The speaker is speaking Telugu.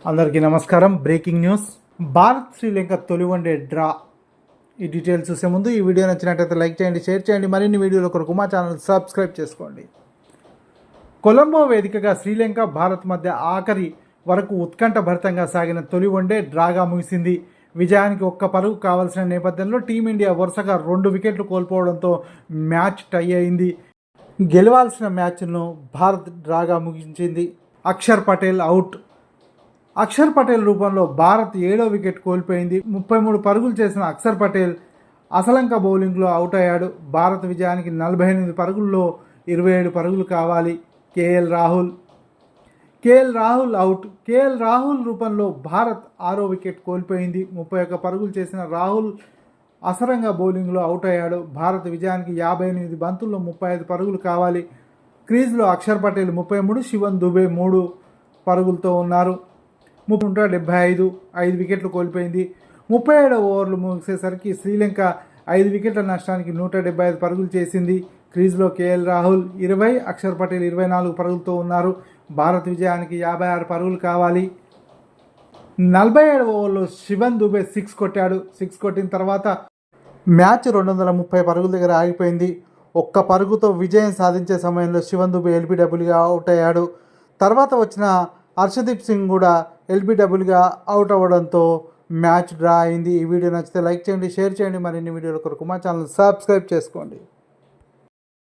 అందరికీ నమస్కారం. Breaking news. భారత్ శ్రీలంక తొలి వన్డే డ్రా. ఈ డీటెయిల్స్ చూసే ముందు ఈ వీడియో నచ్చినట్లయితే లైక్ చేయండి, షేర్ చేయండి. మరిన్ని వీడియోల కొరకు మా ఛానల్ సబ్స్క్రైబ్ చేసుకోండి. కొలంబో వేదికగా శ్రీలంక భారత్ మధ్య ఆఖరి వరకు ఉత్కంఠభరితంగా సాగిన తొలి వన్డే డ్రాగా ముగిసింది. విజయానికి ఒక్క పరుగు కావాల్సిన నేపథ్యంలో టీమిండియా వరుసగా 2 వికెట్లు కోల్పోవడంతో మ్యాచ్ టై అయింది. గెలవాల్సిన మ్యాచ్ను భారత్ డ్రాగా ముగించింది. అక్షర్ పటేల్ అవుట్. అక్షర్ పటేల్ రూపంలో భారత్ 7వ వికెట్ కోల్పోయింది. 33 పరుగులు చేసిన అక్షర్ పటేల్ అసలంక బౌలింగ్లో అవుట్ అయ్యాడు. భారత్ విజయానికి 48 పరుగుల్లో 27 పరుగులు కావాలి. KL Rahul out. KL Rahul రూపంలో భారత్ 6వ వికెట్ కోల్పోయింది. 31 పరుగులు చేసిన రాహుల్ అసరంగ బౌలింగ్లో అవుట్ అయ్యాడు. భారత్ విజయానికి 58 బంతుల్లో 35 పరుగులు కావాలి. క్రీజ్లో అక్షర్ పటేల్ 33, శివన్ దుబే 3 పరుగులతో ఉన్నారు. 175 5 వికెట్లు కోల్పోయింది. 37 ఓవర్లు ముగిసేసరికి శ్రీలంక 5 వికెట్ల నష్టానికి 175 పరుగులు చేసింది. క్రీజ్లో కేఎల్ రాహుల్ 20, అక్షర్ పటేల్ 24 పరుగులతో ఉన్నారు. భారత్ విజయానికి 56 పరుగులు కావాలి. 47 ఓవర్లో శివన్ దుబే 6 కొట్టాడు. 6 కొట్టిన తర్వాత మ్యాచ్ 230 పరుగుల దగ్గర ఆగిపోయింది. ఒక్క పరుగుతో విజయం సాధించే సమయంలో శివన్ దుబే ఎల్బీడబ్ల్యూగా అవుట్ అయ్యాడు. తర్వాత వచ్చిన హర్షదీప్ సింగ్ కూడా ఎల్బీడబ్ల్యూగా అవుట్ అవ్వడంతో మ్యాచ్ డ్రా అయింది. ఈ వీడియో నచ్చితే లైక్ చేయండి, షేర్ చేయండి. మరిన్ని వీడియోల కొరకు మా ఛానల్ సబ్స్క్రైబ్ చేసుకోండి.